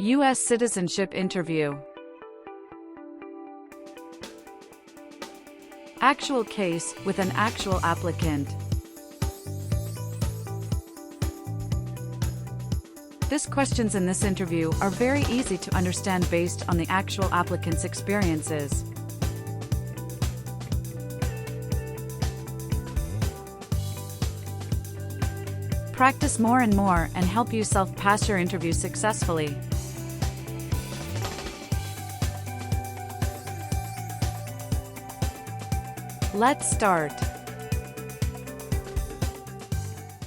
US Citizenship interview. Actual case with an actual applicant. These questions in this interview are very easy to understand based on the actual applicant's experiences. Practice more and more and help yourself pass your interview successfully. Let's start.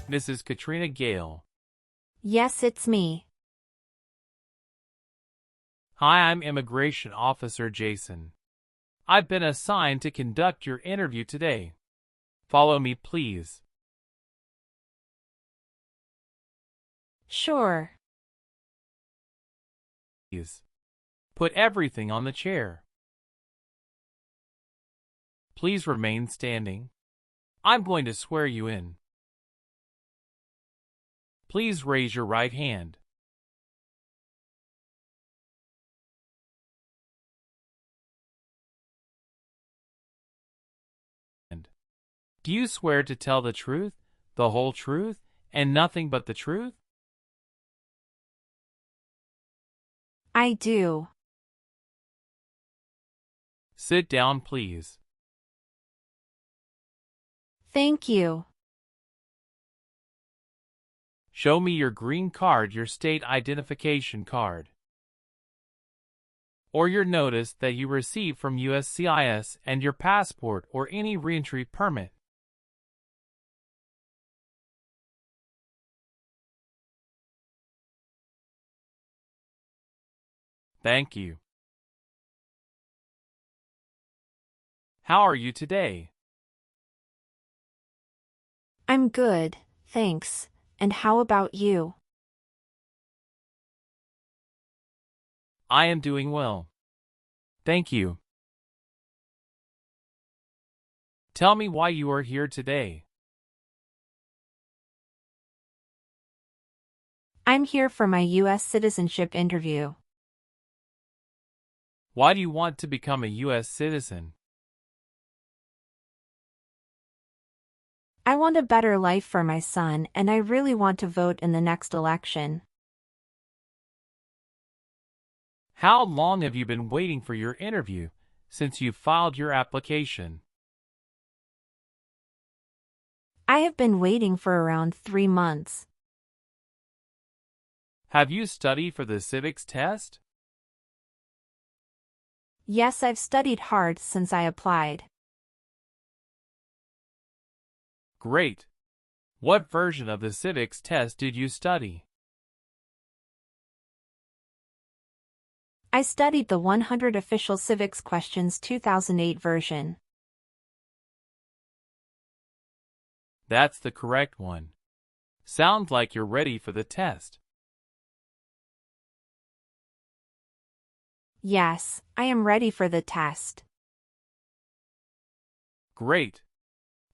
Mrs. Katrina Gale. Yes, it's me. Hi, I'm Immigration Officer Jason. I've been assigned to conduct your interview today. Follow me, please. Sure. Please. Put everything on the chair. Please remain standing. I'm going to swear you in. Please raise your right hand. Do you swear to tell the truth, the whole truth, and nothing but the truth? I do. Sit down, please. Thank you. Show me your green card, your state identification card, or your notice that you received from USCIS and your passport or any reentry permit. Thank you. How are you today? I'm good, thanks. And how about you? I am doing well. Thank you. Tell me why you are here today. I'm here for my US citizenship interview. Why do you want to become a US citizen? I want a better life for my son, and I really want to vote in the next election. How long have you been waiting for your interview since you filed your application? I have been waiting for around 3 months. Have you studied for the civics test? Yes, I've studied hard since I applied. Great. What version of the civics test did you study? I studied the 100 Official Civics Questions 2008 version. That's the correct one. Sounds like you're ready for the test. Yes, I am ready for the test. Great.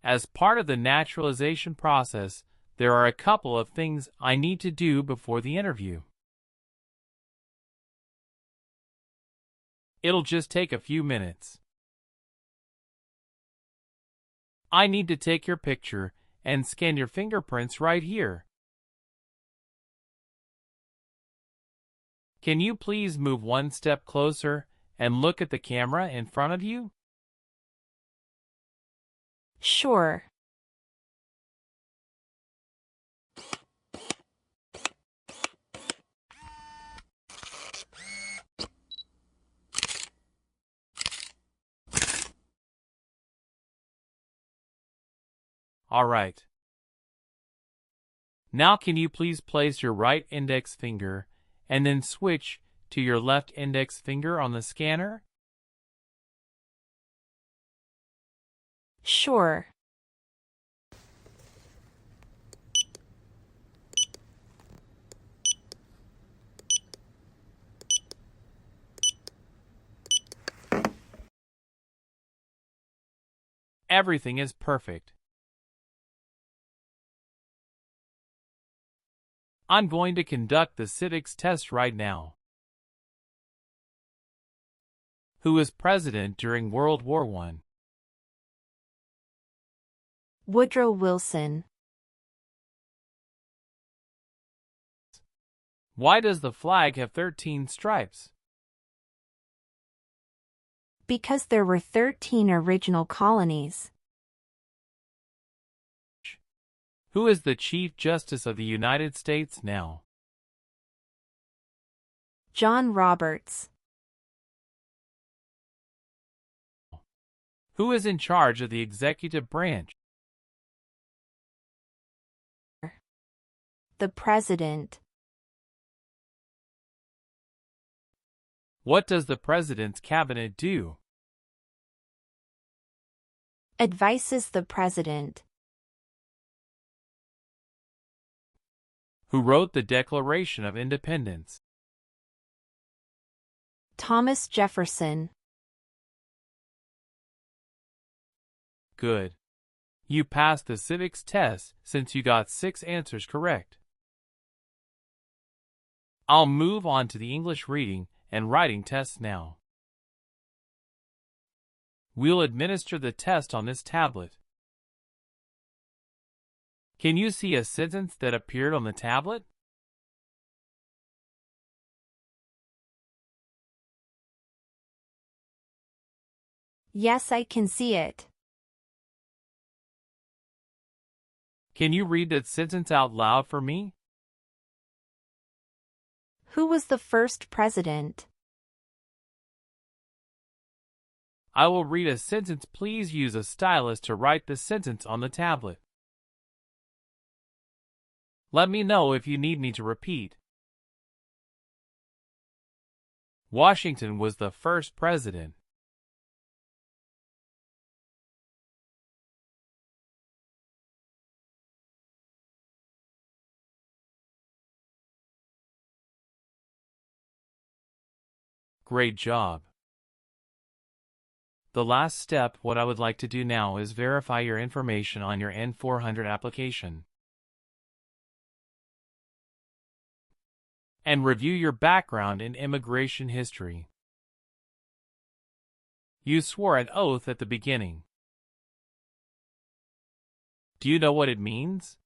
As part of the naturalization process, there are a couple of things I need to do before the interview. It'll just take a few minutes. I need to take your picture and scan your fingerprints right here. Can you please move one step closer and look at the camera in front of you? Sure. All right. Now can you please place your right index finger and then switch to your left index finger on the scanner? Sure. Everything is perfect. I'm going to conduct the civics test right now. Who was president during World War I? Woodrow Wilson. Why does the flag have 13 stripes? Because there were 13 original colonies. Who is the Chief Justice of the United States now? John Roberts. Who is in charge of the executive branch? The President. What does the President's cabinet do? Advises the President. Who wrote the Declaration of Independence? Thomas Jefferson. Good. You passed the civics test since you got 6 answers correct. I'll move on to the English reading and writing tests now. We'll administer the test on this tablet. Can you see a sentence that appeared on the tablet? Yes, I can see it. Can you read that sentence out loud for me? Who was the first president? I will read a sentence. Please use a stylus to write the sentence on the tablet. Let me know if you need me to repeat. Washington was the first president. Great job. The last step, what I would like to do now is verify your information on your N-400 application and review your background and immigration history. You swore an oath at the beginning. Do you know what it means?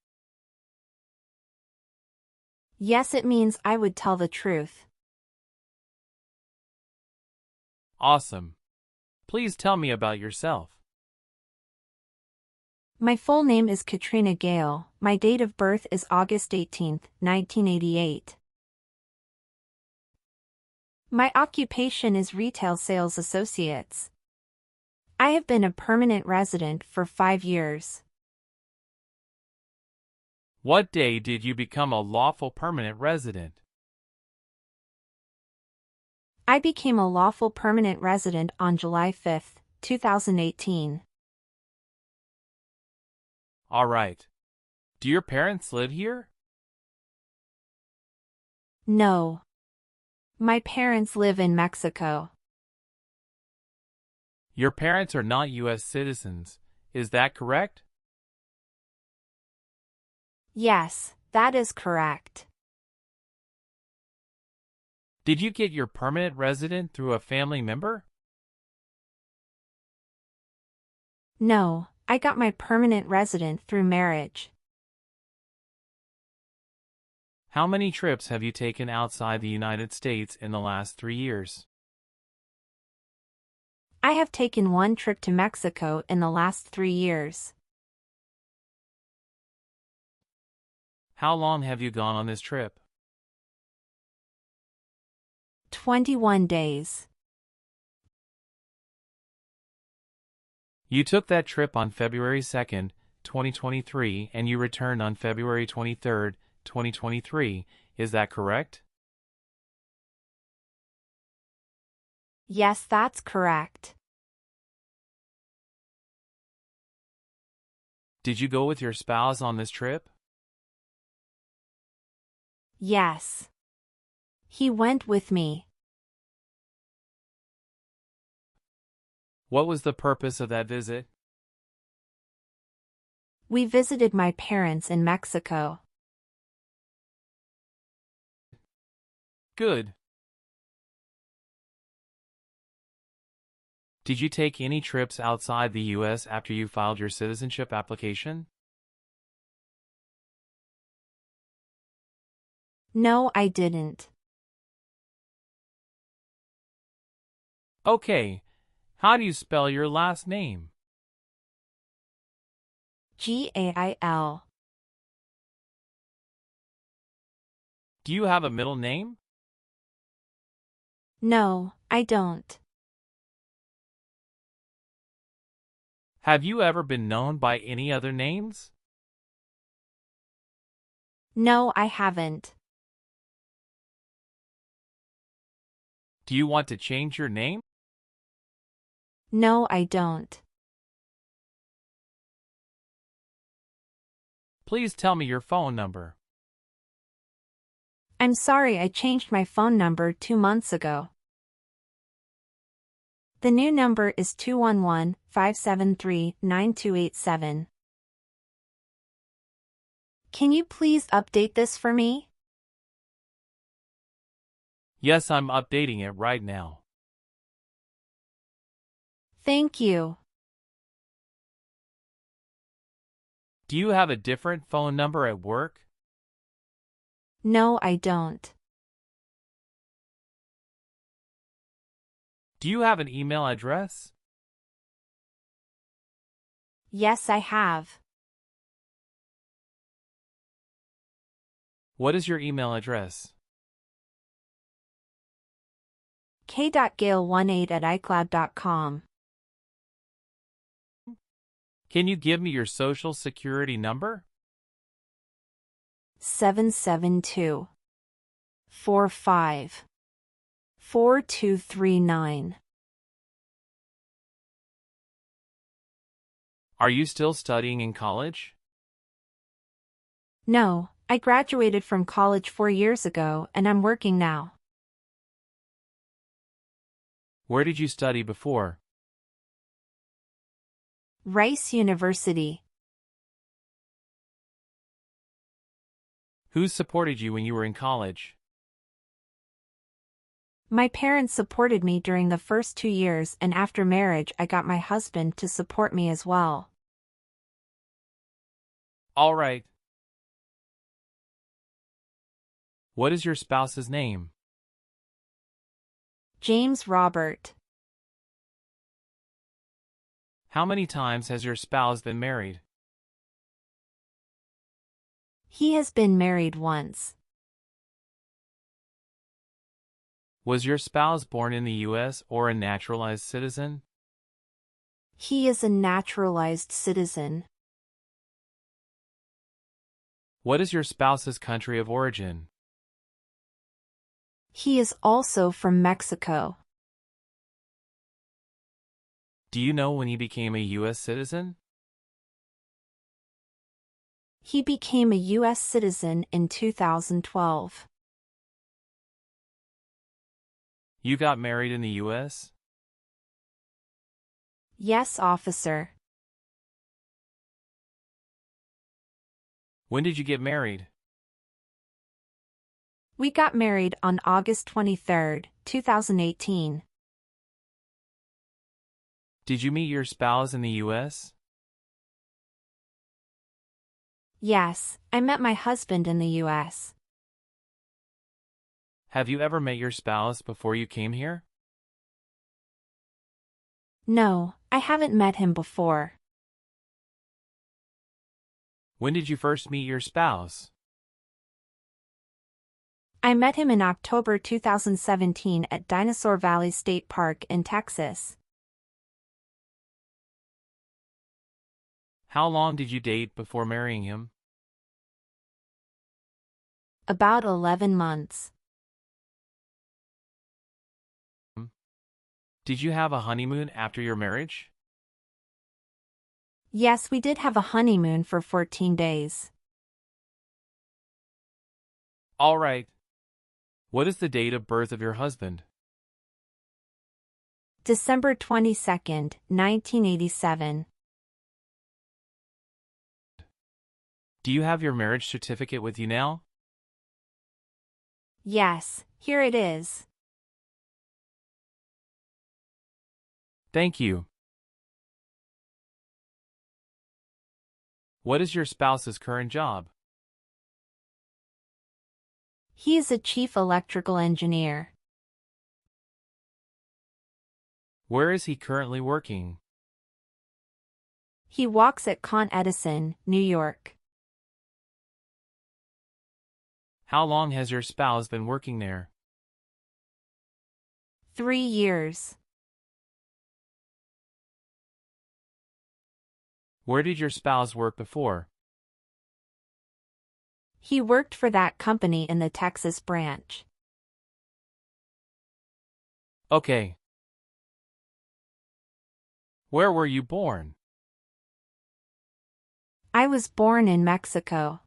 Yes, it means I would tell the truth. Awesome. Please tell me about yourself. My full name is Katrina Gale. My date of birth is August 18, 1988. My occupation is retail sales associates. I have been a permanent resident for 5 years. What day did you become a lawful permanent resident? I became a lawful permanent resident on July 5, 2018. All right. Do your parents live here? No. My parents live in Mexico. Your parents are not US citizens, is that correct? Yes, that is correct. Did you get your permanent resident through a family member? No, I got my permanent resident through marriage. How many trips have you taken outside the United States in the last 3 years? I have taken 1 trip to Mexico in the last 3 years. How long have you gone on this trip? 21 days. You took that trip on February 2nd, 2023, and you returned on February 23rd, 2023. Is that correct? Yes, that's correct. Did you go with your spouse on this trip? Yes. He went with me. What was the purpose of that visit? We visited my parents in Mexico. Good. Did you take any trips outside the U.S. after you filed your citizenship application? No, I didn't. Okay. How do you spell your last name? Gail. Do you have a middle name? No, I don't. Have you ever been known by any other names? No, I haven't. Do you want to change your name? No, I don't. Please tell me your phone number. I'm sorry, I changed my phone number 2 months ago. The new number is 211-573-9287. Can you please update this for me? Yes, I'm updating it right now. Thank you. Do you have a different phone number at work? No, I don't. Do you have an email address? Yes, I have. What is your email address? k.gale18@icloud.com. Can you give me your social security number? 772-45-4239. Are you still studying in college? No, I graduated from college 4 years ago and I'm working now. Where did you study before? Rice University. Who supported you when you were in college? My parents supported me during the first 2 years, and after marriage I got my husband to support me as well. All right. What is your spouse's name? James Robert. How many times has your spouse been married? He has been married once. Was your spouse born in the U.S. or a naturalized citizen? He is a naturalized citizen. What is your spouse's country of origin? He is also from Mexico. Do you know when he became a U.S. citizen? He became a US citizen in 2012. You got married in the U.S.? Yes, officer. When did you get married? We got married on August 23, 2018. Did you meet your spouse in the U.S.? Yes, I met my husband in the US. Have you ever met your spouse before you came here? No, I haven't met him before. When did you first meet your spouse? I met him in October 2017 at Dinosaur Valley State Park in Texas. How long did you date before marrying him? About 11 months. Did you have a honeymoon after your marriage? Yes, we did have a honeymoon for 14 days. All right. What is the date of birth of your husband? December 22, 1987. Do you have your marriage certificate with you now? Yes, here it is. Thank you. What is your spouse's current job? He is a chief electrical engineer. Where is he currently working? He works at Con Edison, New York. How long has your spouse been working there? 3 years. Where did your spouse work before? He worked for that company in the Texas branch. Okay. Where were you born? I was born in Mexico.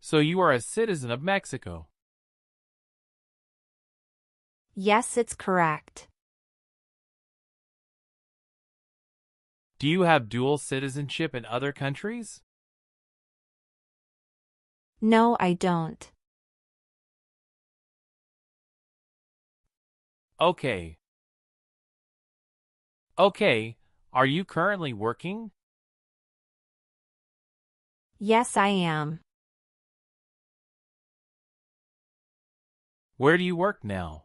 So you are a citizen of Mexico. Yes, it's correct. Do you have dual citizenship in other countries? No, I don't. Okay. Okay, are you currently working? Yes, I am. Where do you work now?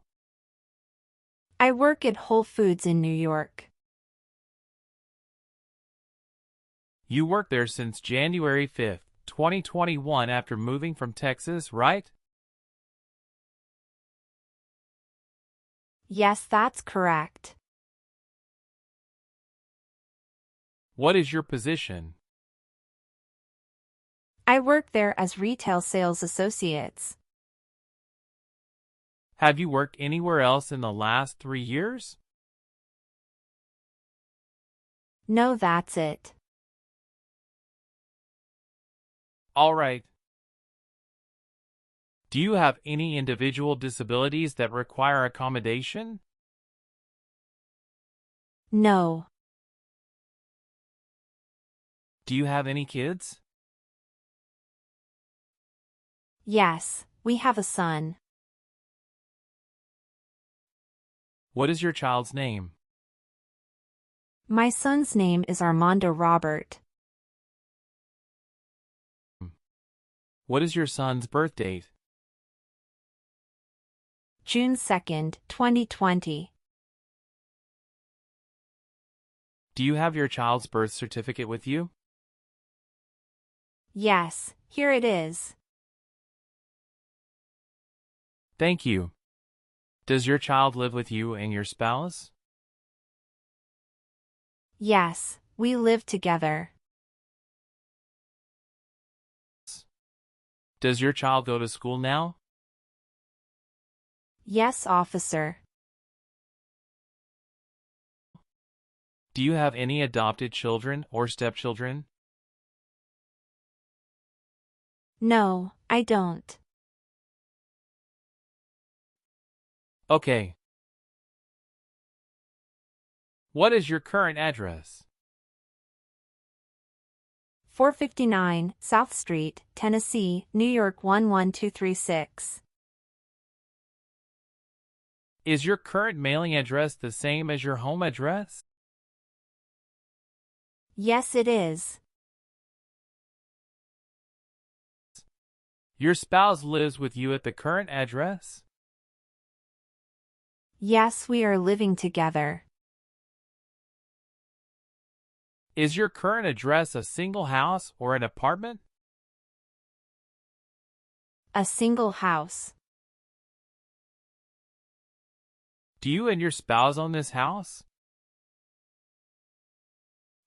I work at Whole Foods in New York. You worked there since January 5th, 2021 after moving from Texas, right? Yes, that's correct. What is your position? I work there as retail sales associates. Have you worked anywhere else in the last 3 years? No, that's it. All right. Do you have any individual disabilities that require accommodation? No. Do you have any kids? Yes, we have a son. What is your child's name? My son's name is Armando Robert. What is your son's birth date? June 2nd, 2020. Do you have your child's birth certificate with you? Yes, here it is. Thank you. Does your child live with you and your spouse? Yes, we live together. Does your child go to school now? Yes, officer. Do you have any adopted children or stepchildren? No, I don't. Okay. What is your current address? 459 South Street, Tennessee, New York 11236. Is your current mailing address the same as your home address? Yes, it is. Your spouse lives with you at the current address? Yes, we are living together. Is your current address a single house or an apartment? A single house. Do you and your spouse own this house?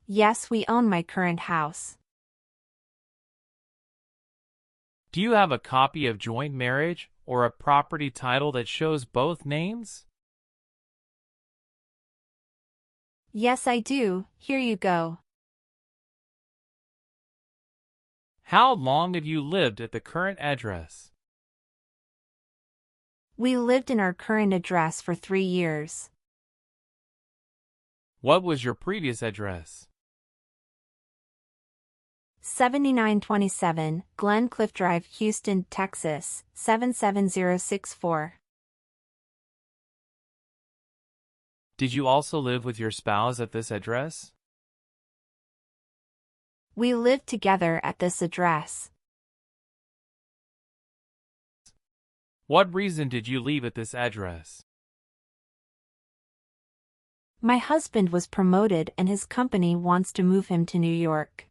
Yes, we own my current house. Do you have a copy of joint marriage or a property title that shows both names? Yes, I do. Here you go. How long have you lived at the current address? We lived in our current address for 3 years. What was your previous address? 7927 Glen Cliff Drive, Houston, Texas, 77064. Did you also live with your spouse at this address? We lived together at this address. What reason did you leave at this address? My husband was promoted and his company wants to move him to New York.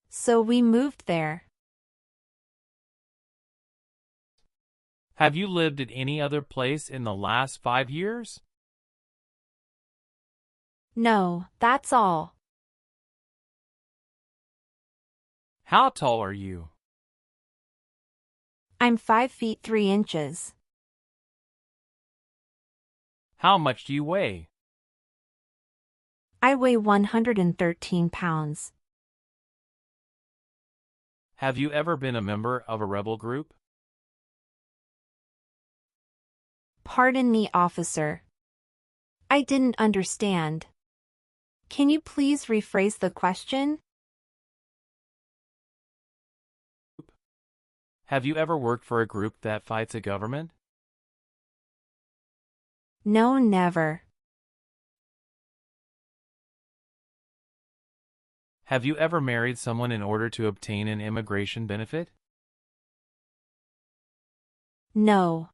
So we moved there. Have you lived at any other place in the last 5 years? No, that's all. How tall are you? I'm 5 feet 3 inches. How much do you weigh? I weigh 113 pounds. Have you ever been a member of a rebel group? Pardon me, officer. I didn't understand. Can you please rephrase the question? Have you ever worked for a group that fights a government? No, never. Have you ever married someone in order to obtain an immigration benefit? No.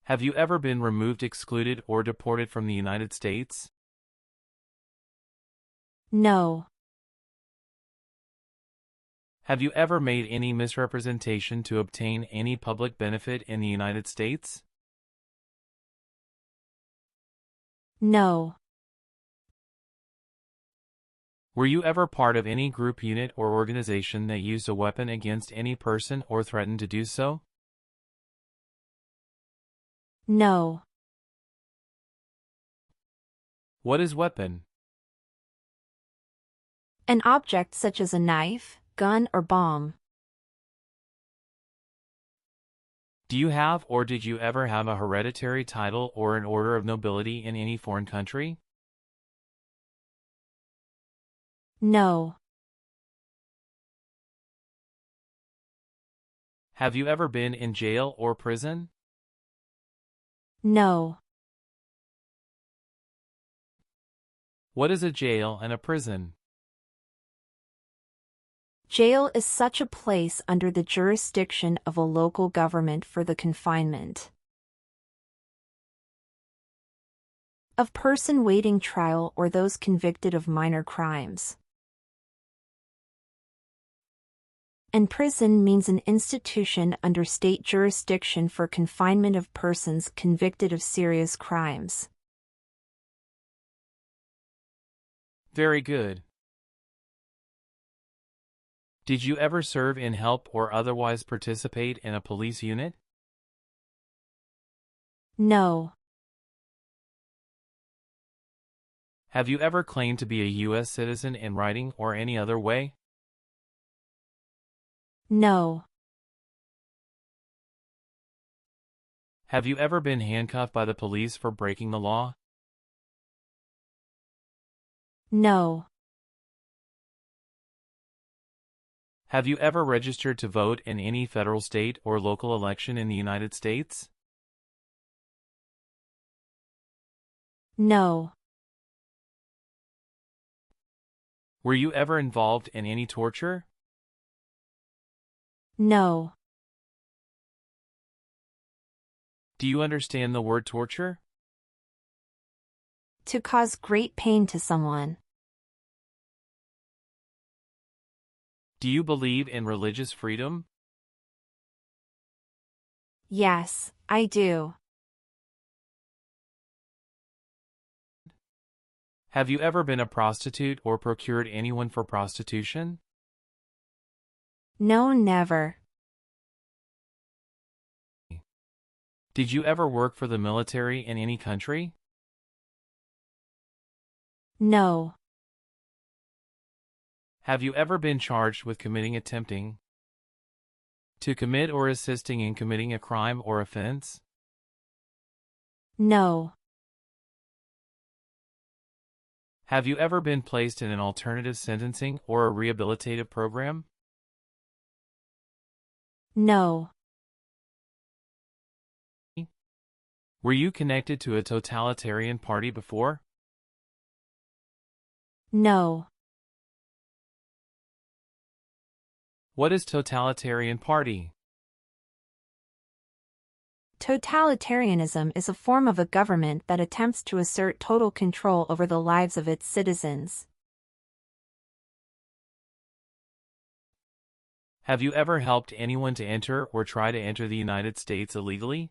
Have you ever been removed, excluded, or deported from the United States? No. Have you ever made any misrepresentation to obtain any public benefit in the United States? No. Were you ever part of any group, unit, or organization that used a weapon against any person or threatened to do so? No. What is weapon? An object such as a knife, gun, or bomb. Do you have or did you ever have a hereditary title or an order of nobility in any foreign country? No. Have you ever been in jail or prison? No. What is a jail and a prison? Jail is such a place under the jurisdiction of a local government for the confinement of person waiting trial or those convicted of minor crimes. And prison means an institution under state jurisdiction for confinement of persons convicted of serious crimes. Very good. Did you ever serve in, help, or otherwise participate in a police unit? No. Have you ever claimed to be a US citizen in writing or any other way? No. Have you ever been handcuffed by the police for breaking the law? No. Have you ever registered to vote in any federal, state, or local election in the United States? No. Were you ever involved in any torture? No. Do you understand the word torture? To cause great pain to someone. Do you believe in religious freedom? Yes, I do. Have you ever been a prostitute or procured anyone for prostitution? No, never. Did you ever work for the military in any country? No. Have you ever been charged with committing, attempting to commit, or assisting in committing a crime or offense? No. Have you ever been placed in an alternative sentencing or a rehabilitative program? No. Were you connected to a totalitarian party before? No. What is totalitarian party? Totalitarianism is a form of a government that attempts to assert total control over the lives of its citizens. Have you ever helped anyone to enter or try to enter the United States illegally?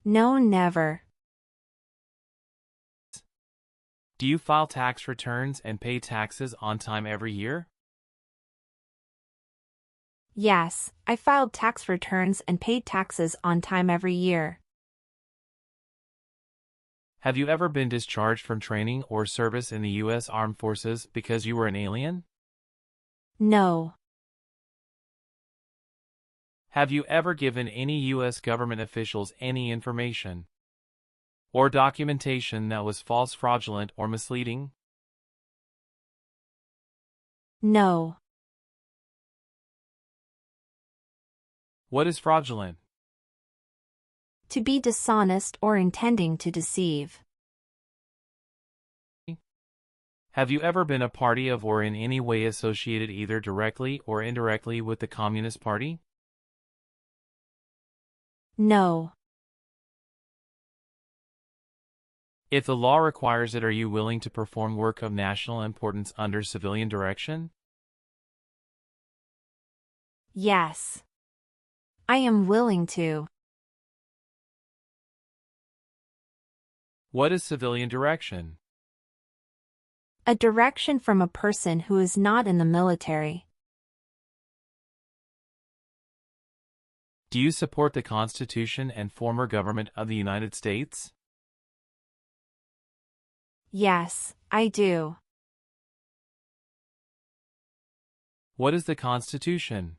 No, never. Do you file tax returns and pay taxes on time every year? Yes, I filed tax returns and paid taxes on time every year. Have you ever been discharged from training or service in the U.S. Armed Forces because you were an alien? No. Have you ever given any U.S. government officials any information or documentation that was false, fraudulent, or misleading? No. What is fraudulent? To be dishonest or intending to deceive. Have you ever been a party of or in any way associated either directly or indirectly with the Communist Party? No. If the law requires it, are you willing to perform work of national importance under civilian direction? Yes. I am willing to. What is civilian direction? A direction from a person who is not in the military. Do you support the Constitution and former government of the United States? Yes, I do. What is the Constitution?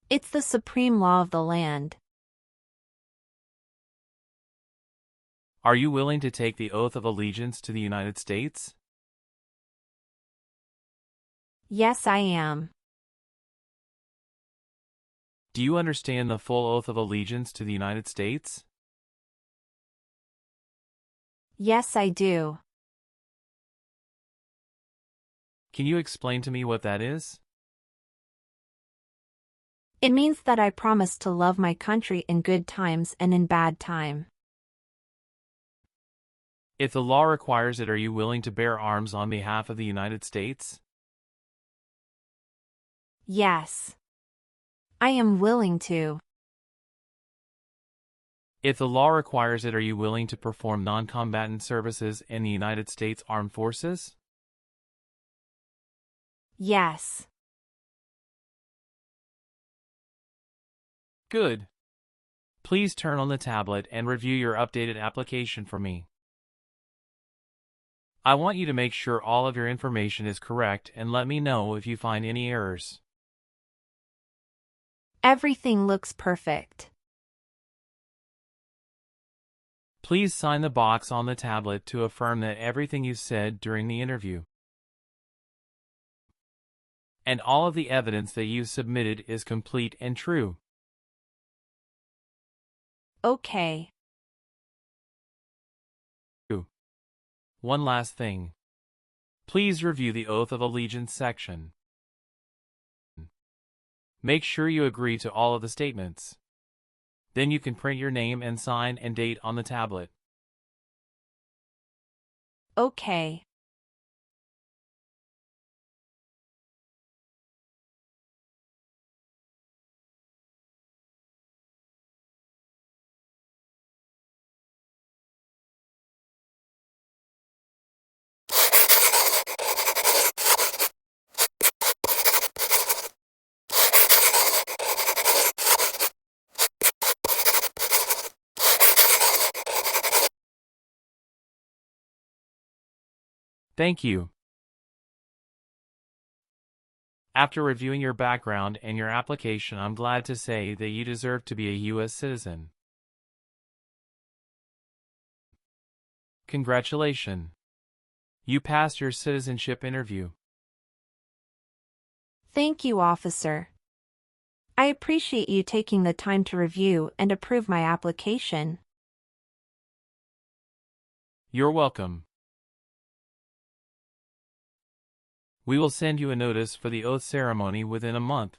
It's the supreme law of the land. Are you willing to take the oath of allegiance to the United States? Yes, I am. Do you understand the full oath of allegiance to the United States? Yes, I do. Can you explain to me what that is? It means that I promise to love my country in good times and in bad time. If the law requires it, are you willing to bear arms on behalf of the United States? Yes. I am willing to. If the law requires it, are you willing to perform non-combatant services in the United States Armed Forces? Yes. Good. Please turn on the tablet and review your updated application for me. I want you to make sure all of your information is correct and let me know if you find any errors. Everything looks perfect. Please sign the box on the tablet to affirm that everything you said during the interview and all of the evidence that you submitted is complete and true. Okay. One last thing. Please review the Oath of Allegiance section. Make sure you agree to all of the statements. Then you can print your name and sign and date on the tablet. Okay. Thank you. After reviewing your background and your application, I'm glad to say that you deserve to be a US citizen. Congratulations. You passed your citizenship interview. Thank you, officer. I appreciate you taking the time to review and approve my application. You're welcome. We will send you a notice for the oath ceremony within a month.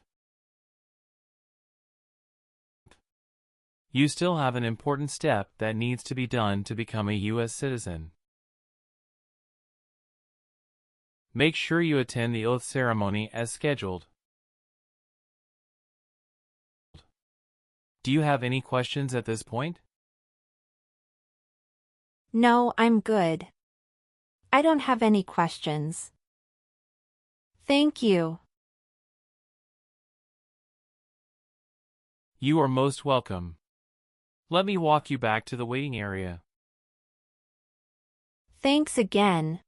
You still have an important step that needs to be done to become a US citizen. Make sure you attend the oath ceremony as scheduled. Do you have any questions at this point? No, I'm good. I don't have any questions. Thank you. You are most welcome. Let me walk you back to the waiting area. Thanks again.